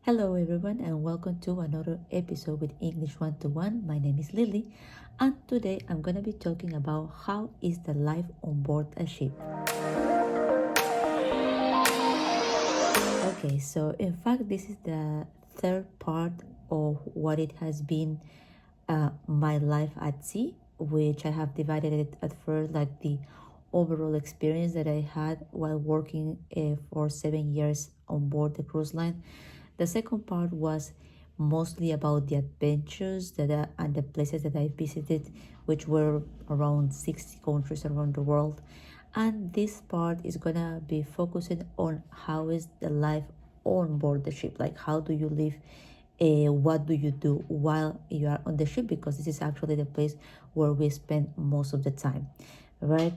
Hello, everyone, and welcome to another episode with English One to One. My name is Lily, and today I'm going to be talking about how is the life on board a ship. Okay, so in fact, this is the third part of what it has been my life at sea, which I have divided it at first like the overall experience that I had while working for 7 years on board the cruise line. The second part was mostly about the adventures and the places that I visited, which were around 60 countries around the world. And this part is gonna be focusing on how is the life on board the ship, like how do you live, what do you do while you are on the ship, because this is actually the place where we spend most of the time, right?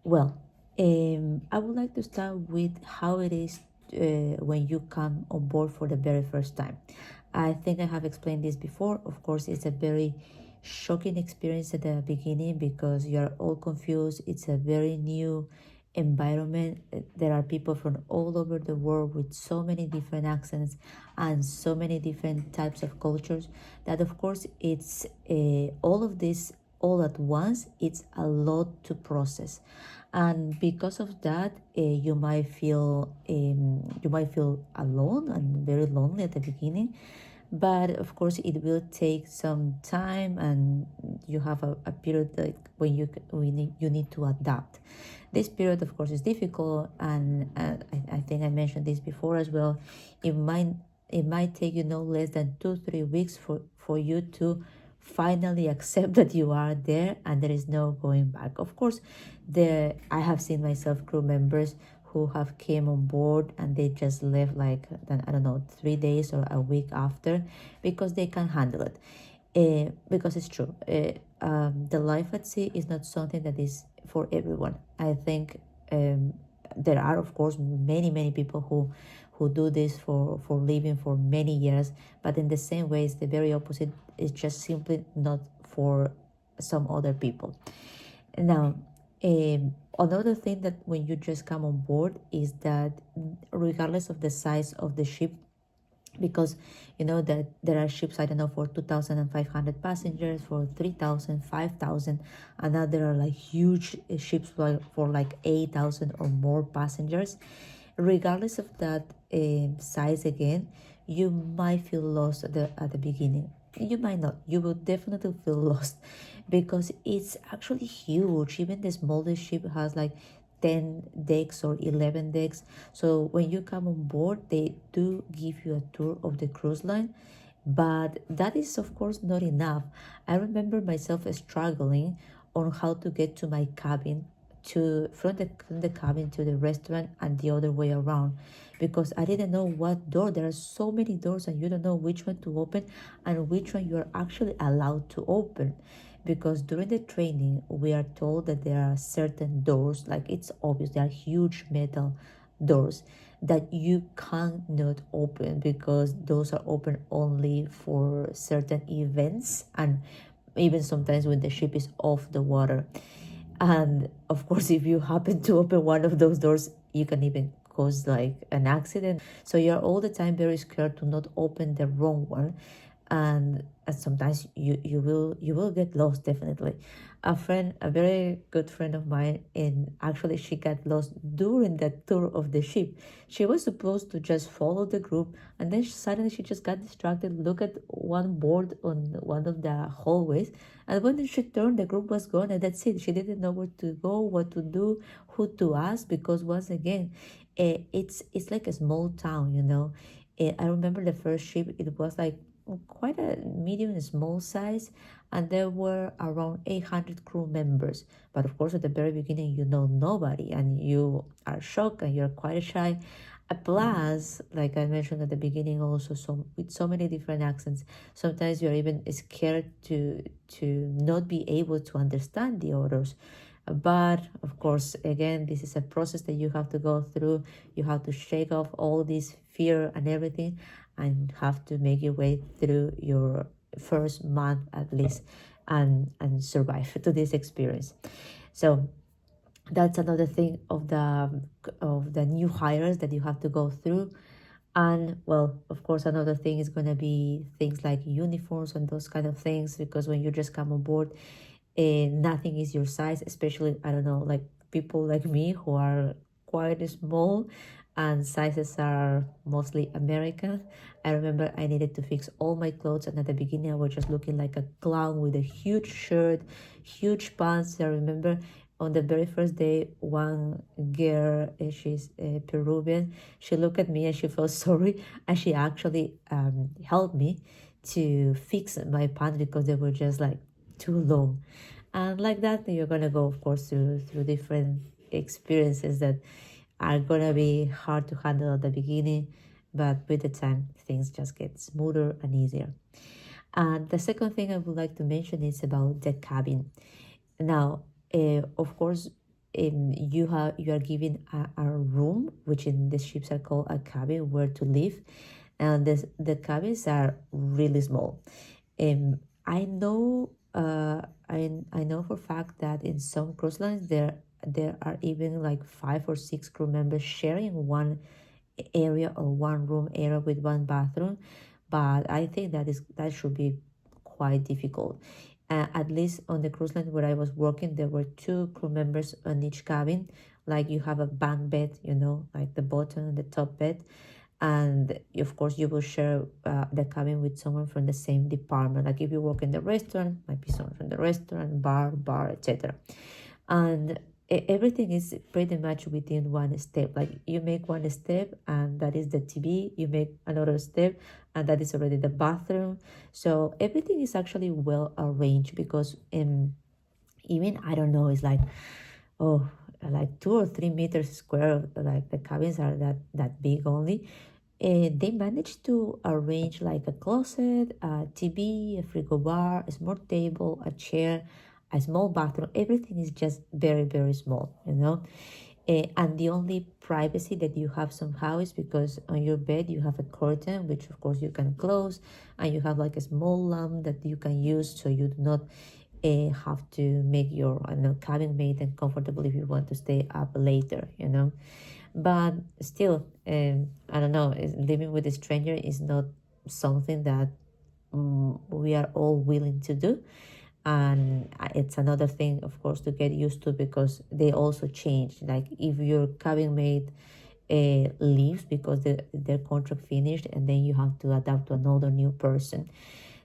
Well, I would like to start with how it is when you come on board for the very first time. I think I have explained this before. Of course, it's a very shocking experience at the beginning because you're all confused. It's a very new environment. There are people from all over the world with so many different accents and so many different types of cultures that, of course, it's all of this all at once. It's a lot to process, and because of that, you might feel alone and very lonely at the beginning, but of course it will take some time, and you have a period like you need to adapt. This period, of course, is difficult, and I think I mentioned this before as well. It might take you no less than 2-3 weeks for you to finally accept that you are there and there is no going back. Of course, I have seen myself crew members who have came on board and they just left like, I don't know, 3 days or a week after, because they can handle it. Because it's true, the life at sea is not something that is for everyone. I think there are, of course, many people who do this for living for many years, but in the same way it's the very opposite. It's just simply not for some other people. Now, another thing that when you just come on board is that regardless of the size of the ship, because you know that there are ships, I don't know, for 2,500 passengers, for 3,000, 5,000, and now there are like huge ships for like 8,000 or more passengers. Regardless of that size, again, you might feel lost at the beginning. You might not. You will definitely feel lost because it's actually huge. Even the smallest ship has like 10 decks or 11 decks. So when you come on board, they do give you a tour of the cruise line, but that is, of course, not enough. I remember myself struggling on how to get to my cabin, from the cabin to the restaurant and the other way around, because I didn't know what door. There are so many doors and you don't know which one to open and which one you are actually allowed to open, because during the training we are told that there are certain doors, like it's obvious, there are huge metal doors that you cannot open because those are open only for certain events, and even sometimes when the ship is off the water. And of course, if you happen to open one of those doors, you can even cause like an accident. So you're all the time very scared to not open the wrong one. And sometimes you will get lost, definitely. A very good friend of mine, and actually she got lost during that tour of the ship. She was supposed to just follow the group, and then suddenly she just got distracted, look at one board on one of the hallways, and when she turned, the group was gone, and that's it. She didn't know where to go, what to do, who to ask, because once again, it's like a small town, you know. I remember the first ship, it was like quite a medium small size, and there were around 800 crew members. But of course, at the very beginning, you know nobody, and you are shocked and you're quite shy. Plus, like I mentioned at the beginning, also with so many different accents, sometimes you're even scared to not be able to understand the others. But of course, again, this is a process that you have to go through. You have to shake off all this fear and everything, and have to make your way through your first month at least, and survive to this experience. So that's another thing of the new hires that you have to go through. And well, of course, another thing is going to be things like uniforms and those kind of things, because when you just come on board, nothing is your size, especially, I don't know, like people like me who are quite small and sizes are mostly American. I remember I needed to fix all my clothes, and at the beginning I was just looking like a clown with a huge shirt, huge pants. I remember on the very first day, one girl, she's Peruvian, she looked at me and she felt sorry, and she actually helped me to fix my pants because they were just like too long. And like that, you're gonna go, of course, through different experiences that are gonna be hard to handle at the beginning, but with the time things just get smoother and easier. And the second thing I would like to mention is about the cabin. Now, of course, you are given a room, which in the ships are called a cabin, where to live, and the cabins are really small. I know, I know for a fact that in some cruise lines there are even like 5 or 6 crew members sharing one area or one room area with one bathroom, but I think that should be quite difficult. At least on the cruise line where I was working, there were 2 crew members on each cabin. Like you have a bunk bed, like the bottom and the top bed, and of course you will share the cabin with someone from the same department. Like if you work in the restaurant, might be someone from the restaurant, bar, etc. And everything is pretty much within one step. Like you make one step and that is the TV, you make another step and that is already the bathroom. So everything is actually well arranged, because even, I don't know, it's like, oh, like 2 or 3 meters square, like the cabins are that big only. They managed to arrange like a closet, a TV, a frigo bar, a small table, a chair, a small bathroom. Everything is just very, very small. And the only privacy that you have somehow is because on your bed you have a curtain, which of course you can close, and you have like a small lamp that you can use, so you do not have to make your, I don't know, cabin mate uncomfortable if you want to stay up later. But still, I don't know, living with a stranger is not something that we are all willing to do. And it's another thing, of course, to get used to, because they also change. Like if your cabin mate leaves because their contract finished, and then you have to adapt to another new person.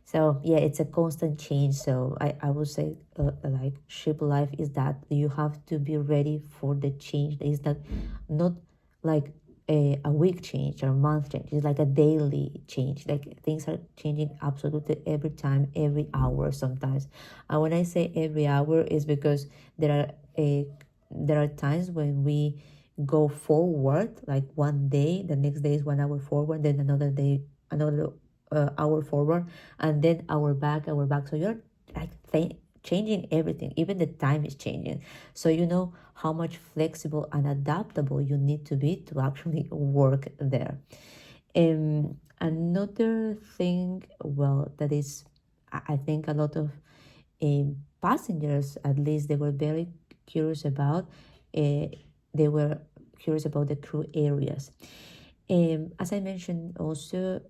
So yeah, it's a constant change. So I would say like ship life is that you have to be ready for the change. It's not like a week change or a month change. It's like a daily change. Like things are changing absolutely every time, every hour sometimes. And when I say every hour, is because there are times when we go forward, like one day, the next day is 1 hour forward, then another day, another hour forward, and then our back. So you're like changing everything. Even the time is changing. So you know how much flexible and adaptable you need to be to actually work there. Another thing, well, that is, I think a lot of passengers, at least, they were very curious about. They were curious about the crew areas. As I mentioned, also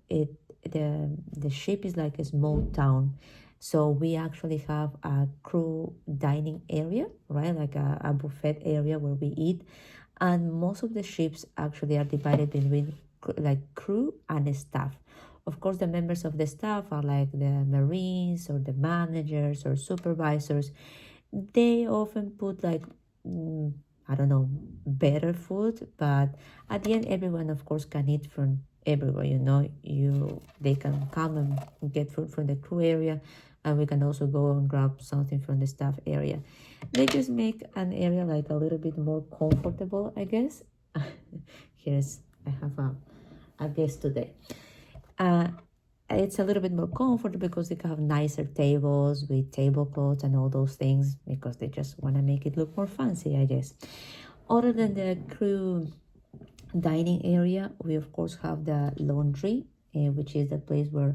the ship is like a small town, so we actually have a crew dining area, right? Like a buffet area where we eat, and most of the ships actually are divided between like crew and staff. Of course, the members of the staff are like the marines or the managers or supervisors. They often put like I don't know, better food, but at the end everyone of course can eat from everywhere. They can come and get food from the crew area, and we can also go and grab something from the staff area. They just make an area like a little bit more comfortable, I guess. Here's, I have a guest today. uh, it's a little bit more comfortable because they can have nicer tables with tablecloths and all those things, because they just want to make it look more fancy, I guess. Other than the crew dining area, we of course have the laundry, which is the place where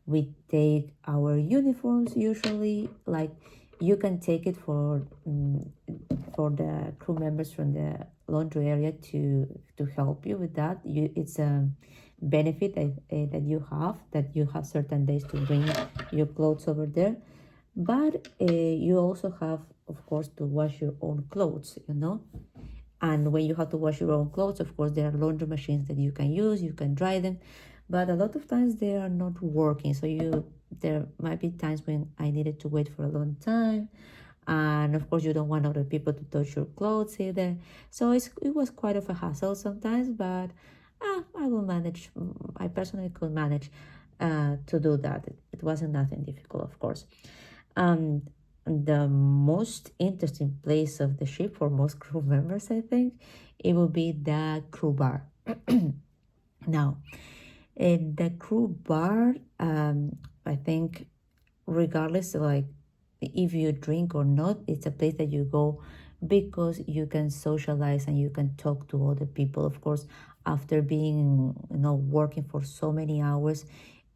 we take our uniforms. Usually, like, you can take it for the crew members from the laundry area to help you with that. It's benefit that you have certain days to bring your clothes over there. But you also have, of course, to wash your own clothes, and when you have to wash your own clothes, of course, there are laundry machines that you can use, you can dry them, but a lot of times they are not working. So there might be times when I needed to wait for a long time, and of course you don't want other people to touch your clothes either. So it was quite of a hassle sometimes, but I will manage. I personally could manage to do that. It wasn't nothing difficult, of course. um the most interesting place of the ship for most crew members, I think, it will be the crew bar. Now, the crew bar, I think, regardless of like if you drink or not, it's a place that you go because you can socialize and you can talk to other people. Of course, after being working for so many hours,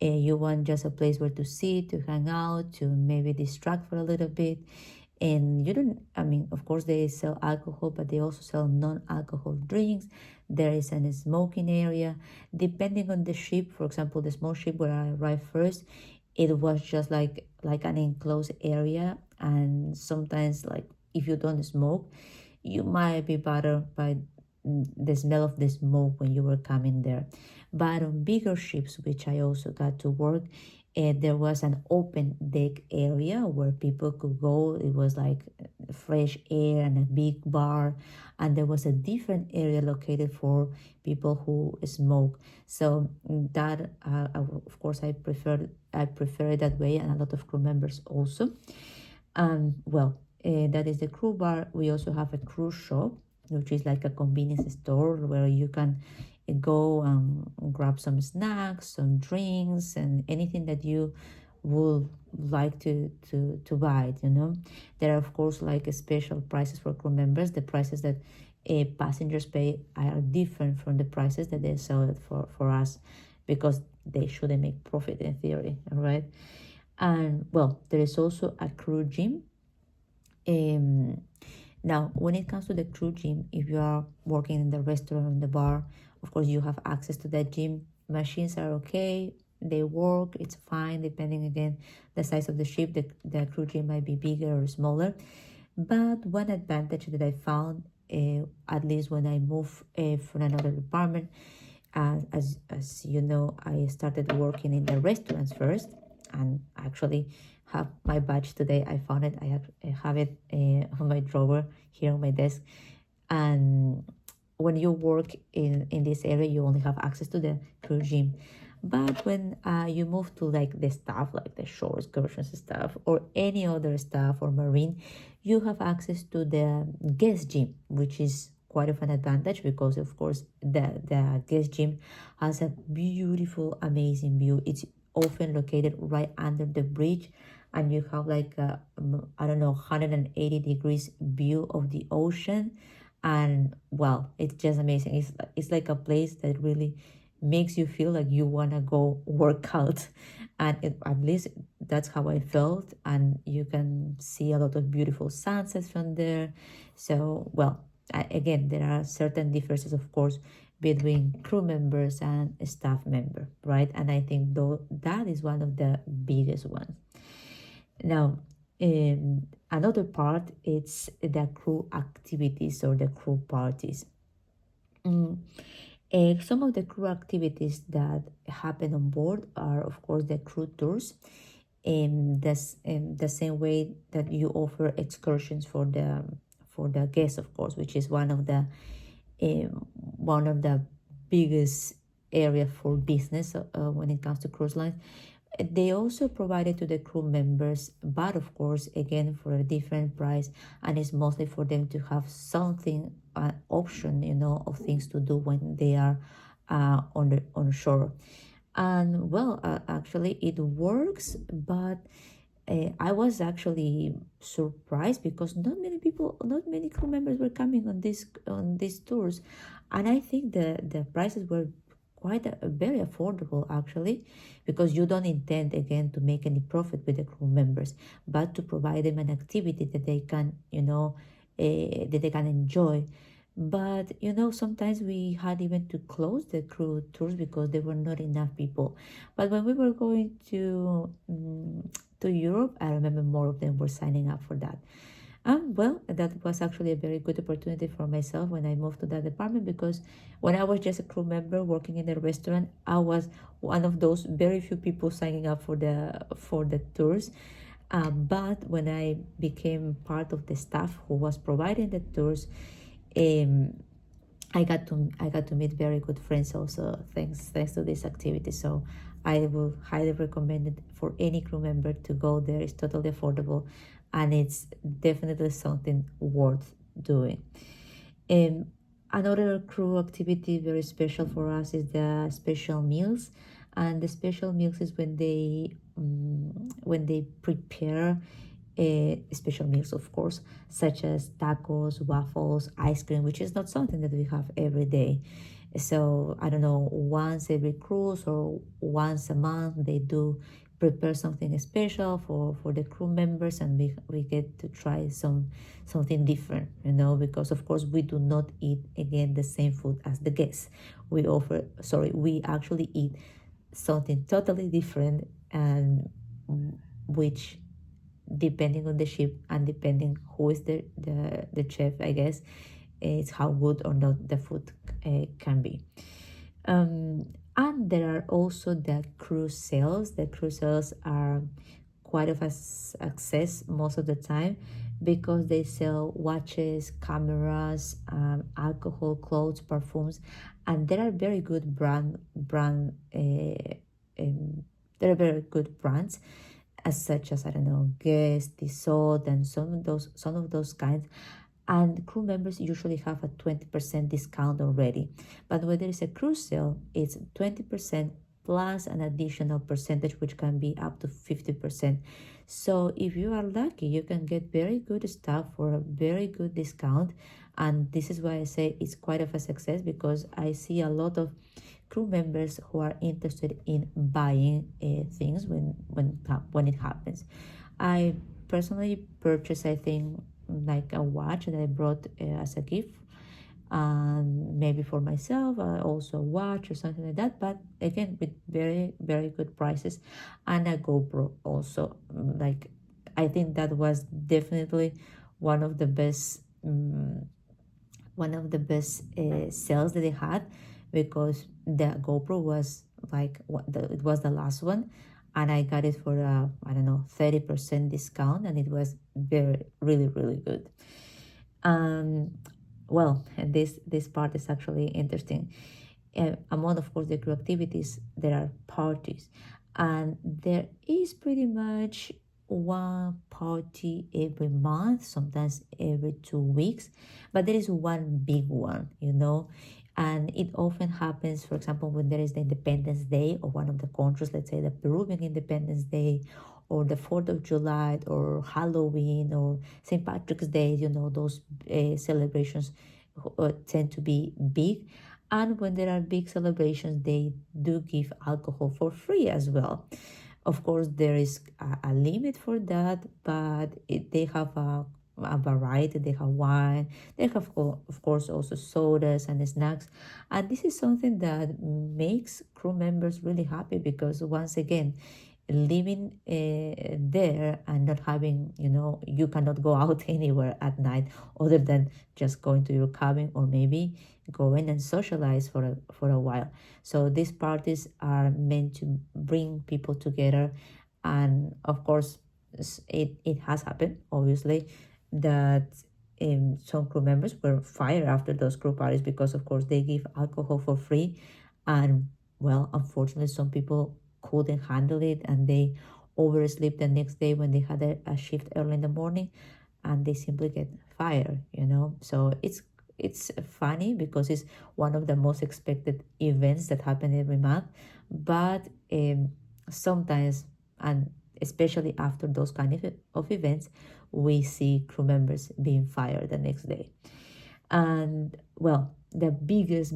you want just a place where to sit, to hang out, to maybe distract for a little bit. And you don't, I mean, of course they sell alcohol, but they also sell non-alcohol drinks. There is a smoking area depending on the ship. For example, the small ship where I arrived first, it was just like an enclosed area, and sometimes, like, if you don't smoke, you might be bothered by the smell of the smoke when you were coming there. But on bigger ships, which I also got to work, there was an open deck area where people could go. It was like fresh air and a big bar, and there was a different area located for people who smoke. So that, of course, I prefer it that way, and a lot of crew members also. Well, that is the crew bar. We also have a crew shop, which is like a convenience store where you can go and grab some snacks, some drinks, and anything that you would like to buy. There are, of course, like special prices for crew members. The prices that passengers pay are different from the prices that they sell it for us, because they shouldn't make profit in theory, all right? And well, there is also a crew gym. Now, when it comes to the crew gym, if you are working in the restaurant or in the bar, of course you have access to that gym. Machines are okay, they work, it's fine, depending again the size of the ship. The crew gym might be bigger or smaller. But one advantage that I found, at least when I moved from another department, as you know, I started working in the restaurants first, and actually have my badge today. I found it. I have it on my drawer here on my desk. And when you work in this area, you only have access to the crew gym. But when you move to like the staff, like the shore excursions staff or any other staff or marine, you have access to the guest gym, which is quite of an advantage, because of course the guest gym has a beautiful, amazing view. It's often located right under the bridge, and you have like I don't know, 180 degrees view of the ocean. And well, it's just amazing. It's like a place that really makes you feel like you want to go work out, and at least that's how I felt. And you can see a lot of beautiful sunsets from there. So well, again, there are certain differences, of course, between crew members and staff member, right? And I think though that is one of the biggest ones. Now, another part, it's the crew activities or the crew parties. Some of the crew activities that happen on board are, of course, the crew tours. The same way that you offer excursions for the guests, of course, which is one of the biggest area for business when it comes to cruise lines. They also provide it to the crew members, but of course, again, for a different price, and it's mostly for them to have something, option, of things to do when they are on shore. And well, actually, it works, but I was actually surprised because not many crew members were coming on these tours, and I think the prices were quite very affordable, actually, because you don't intend again to make any profit with the crew members, but to provide them an activity that they can that they can enjoy. But sometimes we had even to close the crew tours because there were not enough people. But when we were going to Europe, I remember more of them were signing up for that. Well, that was actually a very good opportunity for myself when I moved to that department, because when I was just a crew member working in the restaurant, I was one of those very few people signing up for the tours. But when I became part of the staff who was providing the tours, um, I got to meet very good friends also, thanks to this activity. So I will highly recommend it for any crew member to go there. It's totally affordable, and it's definitely something worth doing. Um, Another crew activity very special for us is the special meals, and the special meals is when they prepare special meals, of course, such as tacos, waffles, ice cream, which is not something that we have every day. So I don't know, once every cruise or once a month, they do prepare something special for the crew members, and we get to try something different, because of course we do not eat again the same food as the guests. We actually eat something totally different, and which, depending on the ship and depending who is the chef, I guess, it's how good or not the food can be. And there are also the cruise sales. The cruise sales are quite of a success most of the time, because they sell watches, cameras, alcohol, clothes, perfumes, and there are very good there are very good brands, as such as, I don't know, Guess, Tissot, and some of those kinds. And crew members usually have a 20% discount already. But when there is a cruise sale, it's 20% plus an additional percentage, which can be up to 50%. So if you are lucky, you can get very good stuff for a very good discount. And this is why I say it's quite of a success, because I see a lot of crew members who are interested in buying things when it happens. I personally purchased, I think, like a watch that I brought as a gift, and maybe for myself also a watch or something like that, but again with very very good prices, and a GoPro also. Like, I think that was definitely one of the best sales that they had, because the GoPro was like it was the last one, and I got it for a, I don't know, 30% discount, and it was very really really good. um well, and this part is actually interesting. Among, of course, the crew activities, there are parties, and there is pretty much one party every month, sometimes every 2 weeks, but there is one big one, and it often happens, for example, when there is the Independence Day of one of the countries, let's say the Peruvian Independence Day, or the 4th of July, or Halloween, or St. Patrick's Day. Those celebrations tend to be big. And when there are big celebrations, they do give alcohol for free as well. Of course, there is a limit for that, but they have a variety. They have wine, they have, of course, also sodas and snacks. And this is something that makes crew members really happy, because once again, living there and not having, you cannot go out anywhere at night other than just going to your cabin, or maybe going and socialize for a while. So these parties are meant to bring people together. And of course, it has happened, obviously, that some crew members were fired after those crew parties, because of course they give alcohol for free. And, well, unfortunately, some people couldn't handle it, and they oversleep the next day when they had a shift early in the morning, and they simply get fired. So it's funny, because it's one of the most expected events that happen every month. But sometimes, and especially after those kind of events, we see crew members being fired the next day. And, well, the biggest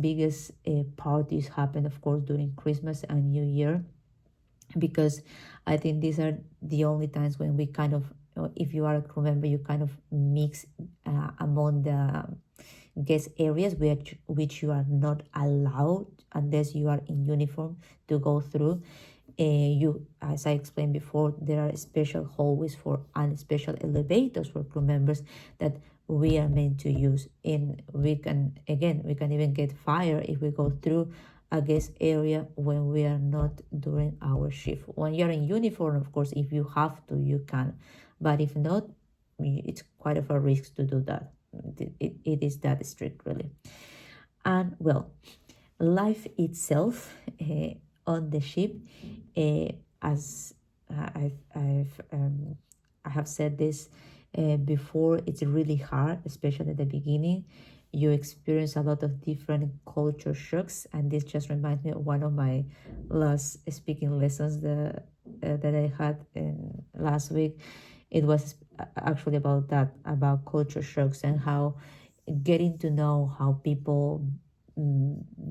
parties happen, of course, during Christmas and New Year, because I think these are the only times when we kind of, if you are a crew member, you kind of mix among guest areas which you are not allowed unless you are in uniform to go through. You, as I explained before, there are special hallways for and special elevators for crew members that we are meant to use. And we can even get fired if we go through a guest area when we are not during our shift. When you're in uniform, of course, if you have to, you can, but if not, it's quite of a risk to do that. It is that strict, really. And well, life itself on the ship, as I have said this before, it's really hard, especially at the beginning. You experience a lot of different culture shocks, and this just reminds me of one of my last speaking lessons that I had last week. It was actually about that, about culture shocks and how getting to know how people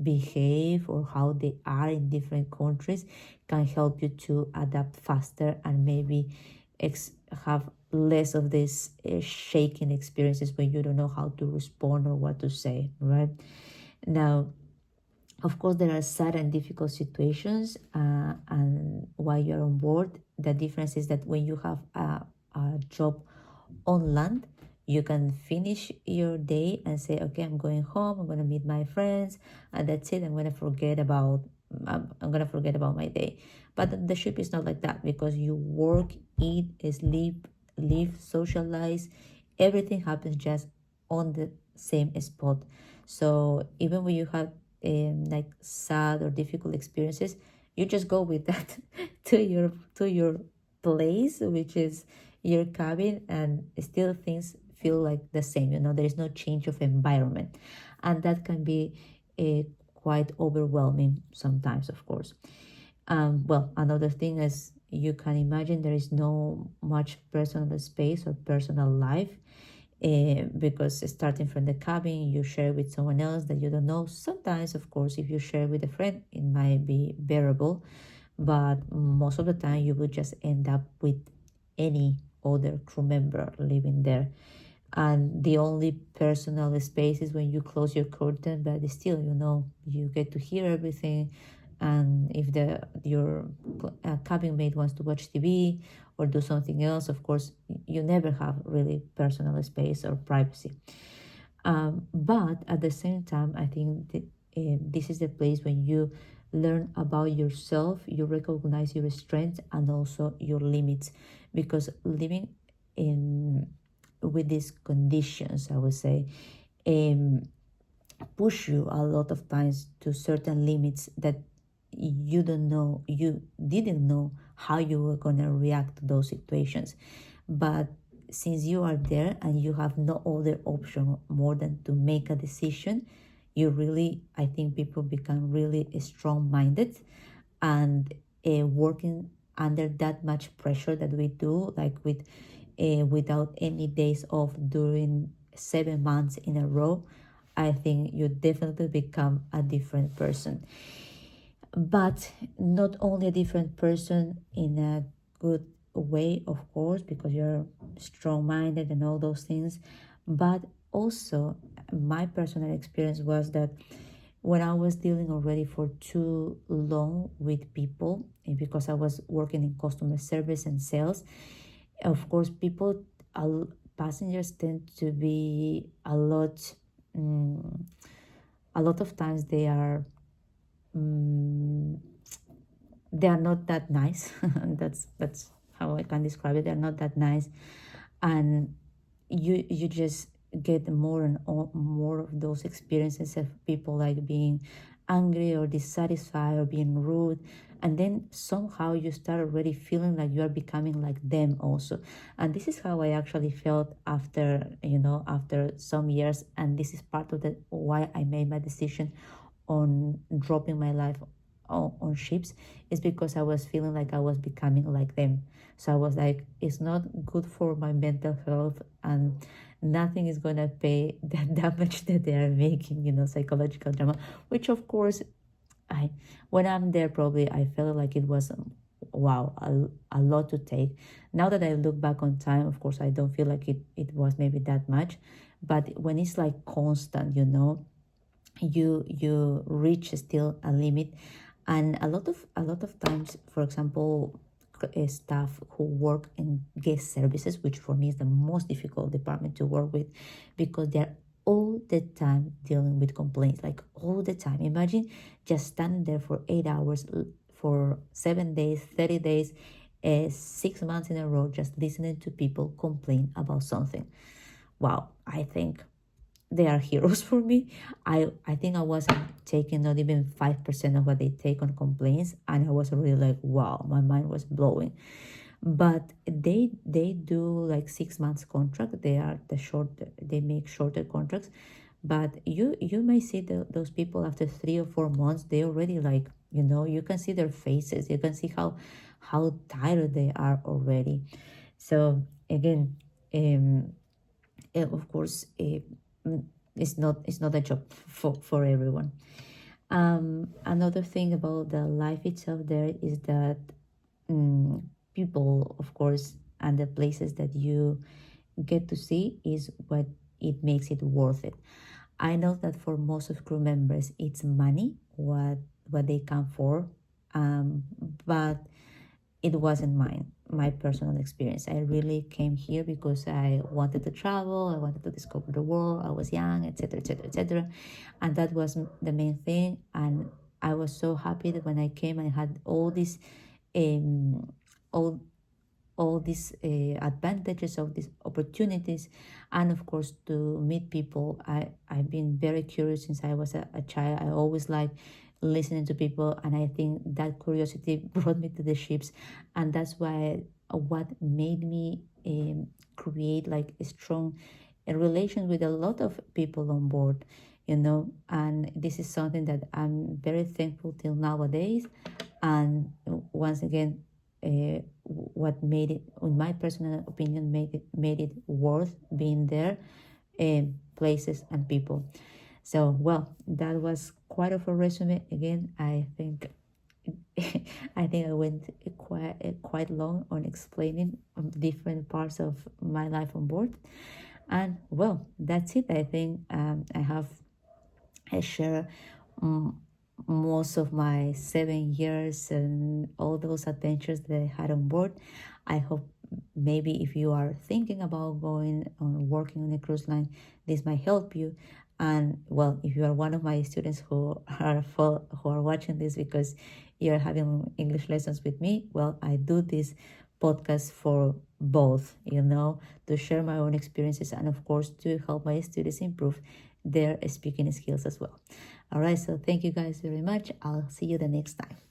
behave or how they are in different countries can help you to adapt faster and maybe have less of these shaking experiences when you don't know how to respond or what to say, right? Now, of course, there are sad and difficult situations, and while you're on board, the difference is that when you have a job on land, you can finish your day and say, okay, I'm going home, I'm going to meet my friends, and that's it. I'm going to forget about my day. But the ship is not like that, because you work, eat, sleep, live, socialize. Everything happens just on the same spot. So even when you have like sad or difficult experiences, you just go with that to your place, which is your cabin, and still things feel like the same. There is no change of environment, and that can be quite overwhelming sometimes, of course. Well, another thing is, you can imagine, there is no much personal space or personal life, because starting from the cabin, you share with someone else that you don't know. Sometimes, of course, if you share with a friend, it might be bearable, but most of the time you will just end up with any other crew member living there. And the only personal space is when you close your curtain, but still, you get to hear everything. And if your cabin mate wants to watch TV or do something else, of course, you never have really personal space or privacy. But at the same time, I think that this is the place when you learn about yourself, you recognize your strengths and also your limits, because living with these conditions, I would say, push you a lot of times to certain limits that you didn't know how you were going to react to those situations. But since you are there and you have no other option more than to make a decision, I think people become really strong-minded, and working under that much pressure that we do, like without any days off during 7 months in a row, I think you definitely become a different person. But not only a different person in a good way, of course, because you're strong-minded and all those things, but also my personal experience was that when I was dealing already for too long with people, and because I was working in customer service and sales, of course, passengers tend to be a lot of times they are not that nice. That's how I can describe it. They're not that nice, and you just get more and more of those experiences of people like being angry or dissatisfied or being rude, and then somehow you start already feeling like you are becoming like them also. And this is how I actually felt after some years, and this is part of why I made my decision on dropping my life on ships, is because I was feeling like I was becoming like them. So I was like, it's not good for my mental health, and nothing is gonna pay the damage that they are making, psychological drama, which of course, when I'm there, probably I felt like it was wow, a lot to take. Now that I look back on time, of course, I don't feel like it was maybe that much, But when it's like constant, you reach still a limit. And a lot of times, for example, staff who work in guest services, which for me is the most difficult department to work with, because they're all the time dealing with complaints, like all the time. Imagine just standing there for 8 hours, for 7 days, 30 days, 6 months in a row, just listening to people complain about something. Wow, I think they are heroes for me. I think I wasn't taking not even 5% of what they take on complaints, and I was really like, wow, my mind was blowing. But they do like 6 months contract. They make shorter contracts. But you may see those people after 3 or 4 months. They already like, you can see their faces, you can see how tired they are already. So again, of course, mm, it's not a job for everyone. Another thing about the life itself there is that, mm, people, of course, and the places that you get to see is what it makes it worth it. I know that for most of crew members, it's money what they come for, but it wasn't my personal experience. I really came here because I wanted to travel, I wanted to discover the world, I was young, etc., etc., etc., and that was the main thing. And I was so happy that when I came, I had um, all all these advantages of these opportunities, and of course to meet people. I've been very curious since I was a child. I always like listening to people, and I think that curiosity brought me to the ships, and that's why what made me create like a strong relation with a lot of people on board, and this is something that I'm very thankful till nowadays. And once again, what made it, in my personal opinion, made it worth being there, places and people. So, well, that was quite of a resume. Again, I think I went quite long on explaining different parts of my life on board. And well, that's it. I think I share, um, most of my 7 years and all those adventures that I had on board. I hope maybe if you are thinking about going on working on a cruise line, this might help you. And well, if you are one of my students who are watching this because you're having English lessons with me, well, I do this podcast for both, to share my own experiences and of course to help my students improve their speaking skills as well. All right, so thank you guys very much. I'll see you the next time.